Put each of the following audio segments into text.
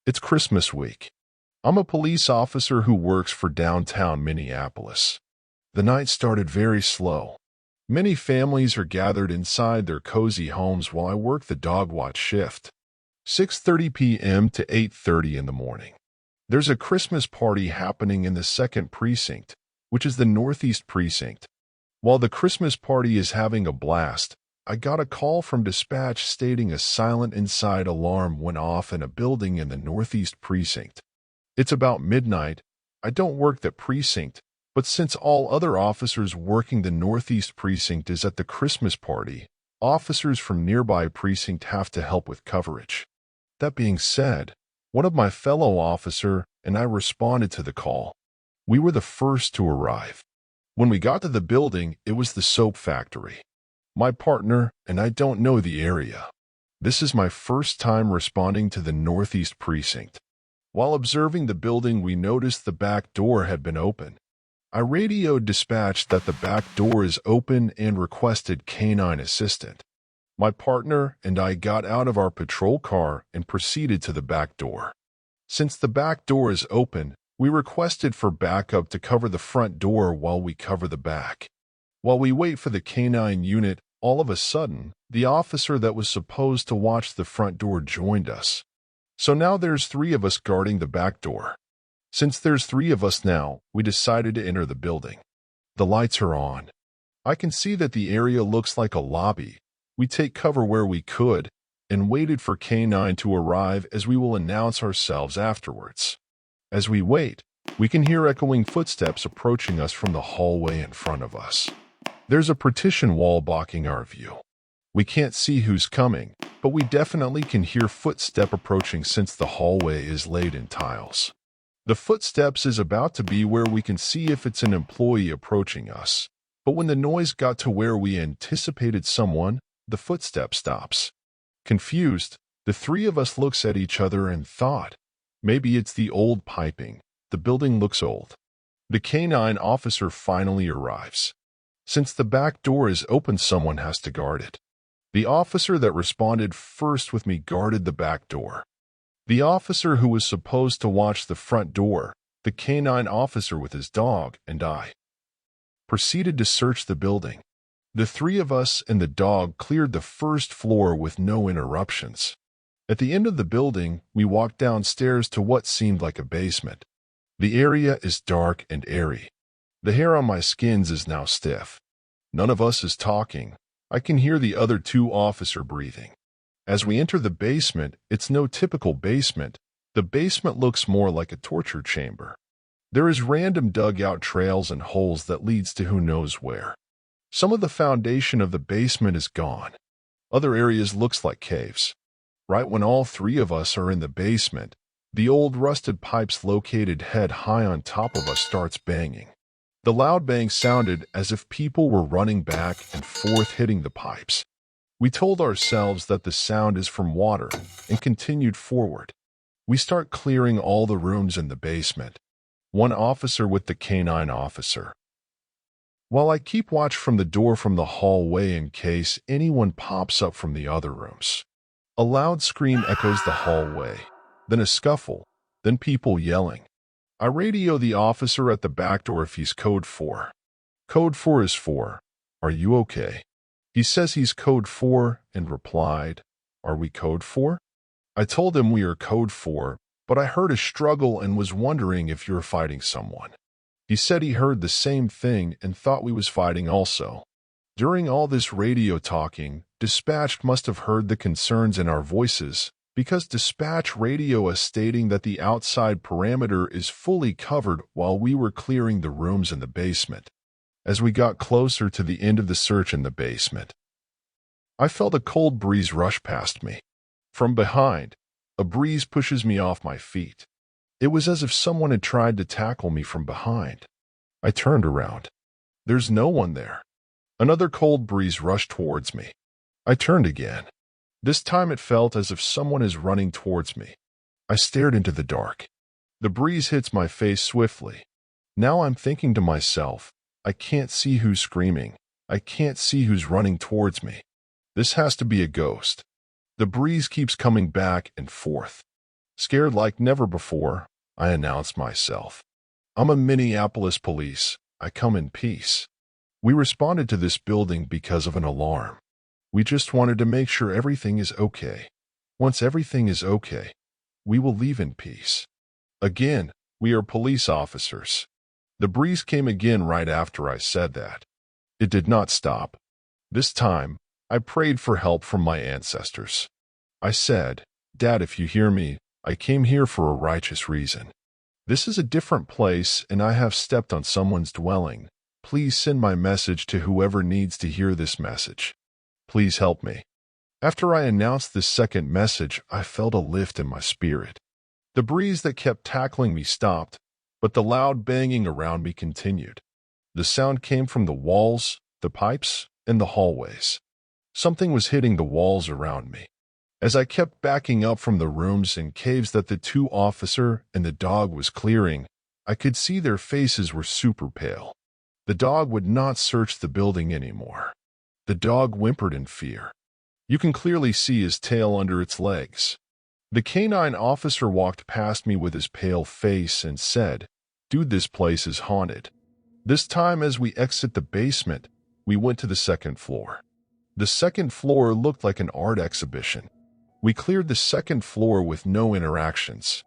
It's Christmas week. I'm a police officer who works for downtown Minneapolis. The night started very slow. Many families are gathered inside their cozy homes while I work the dog watch shift. 6:30 p.m. to 8:30 in the morning. There's a Christmas party happening in the 2nd precinct, which is the Northeast precinct. While the Christmas party is having a blast, I got a call from dispatch stating a silent inside alarm went off in a building in the Northeast precinct. It's about midnight. I don't work that precinct, but since all other officers working the Northeast precinct is at the Christmas party, officers from nearby precinct have to help with coverage. That being said, one of my fellow officer and I responded to the call. We were the first to arrive. When we got to the building, it was the soap factory. My partner and I don't know the area. This is my first time responding to the Northeast precinct. While observing the building, we noticed the back door had been open. I radioed dispatch that the back door is open and requested canine assistant. My partner and I got out of our patrol car and proceeded to the back door. Since the back door is open, we requested for backup to cover the front door while we cover the back. While we wait for the canine unit, all of a sudden, the officer that was supposed to watch the front door joined us. So now there's 3 of us guarding the back door. Since there's 3 of us now, we decided to enter the building. The lights are on. I can see that the area looks like a lobby. We take cover where we could and waited for canine to arrive as we will announce ourselves afterwards. As we wait, we can hear echoing footsteps approaching us from the hallway in front of us. There's a partition wall blocking our view. We can't see who's coming, but we definitely can hear footstep approaching since the hallway is laid in tiles. The footsteps is about to be where we can see if it's an employee approaching us, but when the noise got to where we anticipated someone, the footstep stops. Confused, the 3 of us looks at each other and thought, maybe it's the old piping. The building looks old. The canine officer finally arrives. Since the back door is open, someone has to guard it. The officer that responded first with me guarded the back door. The officer who was supposed to watch the front door, the canine officer with his dog, and I proceeded to search the building. The 3 of us and the dog cleared the first floor with no interruptions. At the end of the building, we walked downstairs to what seemed like a basement. The area is dark and airy. The hair on my skins is now stiff. None of us is talking. I can hear the other 2 officers breathing. As we enter the basement, it's no typical basement. The basement looks more like a torture chamber. There is random dugout trails and holes that leads to who knows where. Some of the foundation of the basement is gone. Other areas looks like caves. Right when all 3 of us are in the basement, the old rusted pipes located head high on top of us starts banging. The loud bang sounded as if people were running back and forth hitting the pipes. We told ourselves that the sound is from water and continued forward. We start clearing all the rooms in the basement. One officer with the canine officer. While I keep watch from the door from the hallway in case anyone pops up from the other rooms. A loud scream echoes the hallway, then a scuffle, then people yelling. I radio the officer at the back door if he's code 4. Code 4 is 4. Are you okay? He says he's code 4 and replied, Are we code 4? I told him we are code 4, but I heard a struggle and was wondering if you're fighting someone. He said he heard the same thing and thought we was fighting also. During all this radio talking, dispatch must have heard the concerns in our voices, because dispatch radio us stating that the outside perimeter is fully covered while we were clearing the rooms in the basement. As we got closer to the end of the search in the basement, I felt a cold breeze rush past me. From behind, a breeze pushes me off my feet. It was as if someone had tried to tackle me from behind. I turned around. There's no one there. Another cold breeze rushed towards me. I turned again. This time it felt as if someone is running towards me. I stared into the dark. The breeze hits my face swiftly. Now I'm thinking to myself, I can't see who's screaming. I can't see who's running towards me. This has to be a ghost. The breeze keeps coming back and forth. Scared like never before, I announced myself. I'm a Minneapolis police. I come in peace. We responded to this building because of an alarm. We just wanted to make sure everything is okay. Once everything is okay, we will leave in peace. Again, we are police officers. The breeze came again right after I said that. It did not stop. This time, I prayed for help from my ancestors. I said, Dad, if you hear me, I came here for a righteous reason. This is a different place and I have stepped on someone's dwelling. Please send my message to whoever needs to hear this message. Please help me. After I announced this second message, I felt a lift in my spirit. The breeze that kept tackling me stopped, but the loud banging around me continued. The sound came from the walls, the pipes, and the hallways. Something was hitting the walls around me. As I kept backing up from the rooms and caves that the two officer and the dog was clearing, I could see their faces were super pale. The dog would not search the building anymore. The dog whimpered in fear. You can clearly see his tail under its legs. The canine officer walked past me with his pale face and said, Dude, this place is haunted. This time as we exit the basement, we went to the second floor. The second floor looked like an art exhibition. We cleared the second floor with no interactions.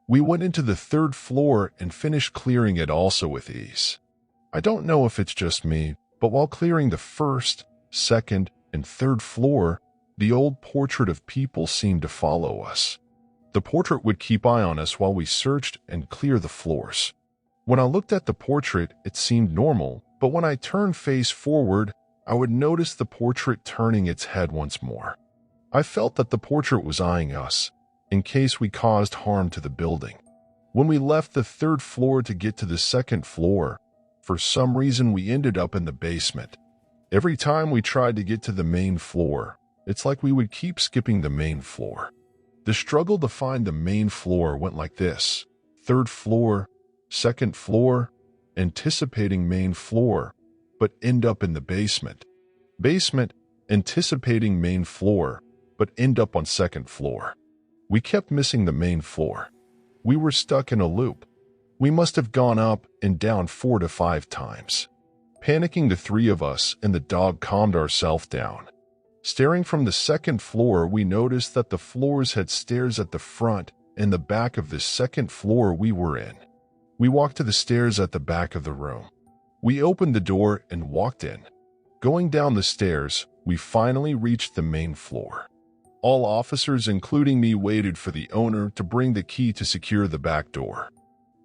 We went into the third floor and finished clearing it also with ease. I don't know if it's just me, but while clearing the first, second, and third floor, the old portrait of people seemed to follow us. The portrait would keep eye on us while we searched and cleared the floors. When I looked at the portrait, it seemed normal, but when I turned face forward, I would notice the portrait turning its head once more. I felt that the portrait was eyeing us, in case we caused harm to the building. When we left the third floor to get to the second floor, for some reason we ended up in the basement. Every time we tried to get to the main floor, it's like we would keep skipping the main floor. The struggle to find the main floor went like this: third floor, second floor, anticipating main floor, but end up in the basement. Basement, anticipating main floor, but end up on second floor. We kept missing the main floor. We were stuck in a loop. We must have gone up and down 4 to 5 times. Panicking, the three of us and the dog calmed ourselves down. Staring from the second floor, we noticed that the floors had stairs at the front and the back of the second floor we were in. We walked to the stairs at the back of the room. We opened the door and walked in. Going down the stairs, we finally reached the main floor. All officers, including me, waited for the owner to bring the key to secure the back door.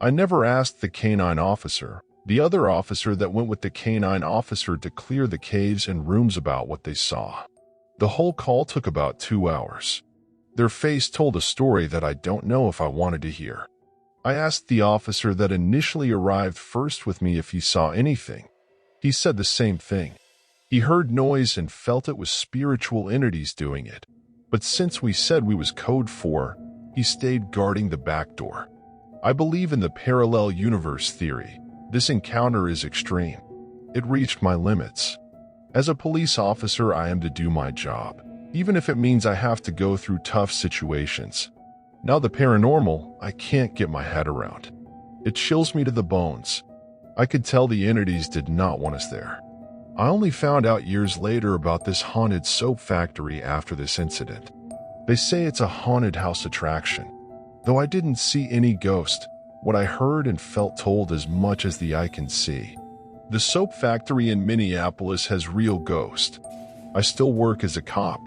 I never asked the canine officer, the other officer that went with the canine officer to clear the caves and rooms, about what they saw. The whole call took about 2 hours. Their face told a story that I don't know if I wanted to hear. I asked the officer that initially arrived first with me if he saw anything. He said the same thing. He heard noise and felt it was spiritual entities doing it. But since we said we was code 4, he stayed guarding the back door. I believe in the parallel universe theory. This encounter is extreme. It reached my limits. As a police officer, I am to do my job, even if it means I have to go through tough situations. Now the paranormal, I can't get my head around. It chills me to the bones. I could tell the entities did not want us there. I only found out years later about this haunted soap factory after this incident. They say it's a haunted house attraction. Though I didn't see any ghost, what I heard and felt told as much as the eye can see. The soap factory in Minneapolis has real ghosts. I still work as a cop.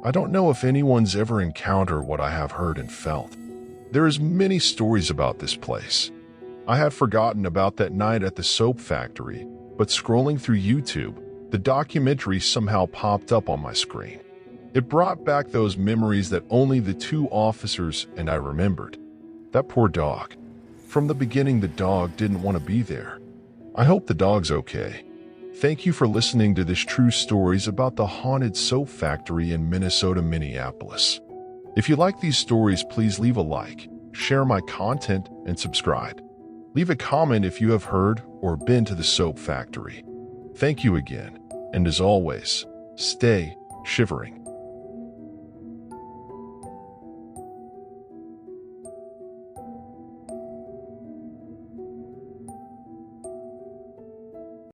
I don't know if anyone's ever encountered what I have heard and felt. There is many stories about this place. I had forgotten about that night at the soap factory, but scrolling through YouTube, the documentary somehow popped up on my screen. It brought back those memories that only the two officers and I remembered. That poor dog. From the beginning, the dog didn't want to be there. I hope the dog's okay. Thank you for listening to this true stories about the haunted soap factory in Minnesota Minneapolis. If you like these stories, please leave a like, share my content, and subscribe. Leave a comment if you have heard or been to the soap factory. Thank you again, and as always, stay shivering.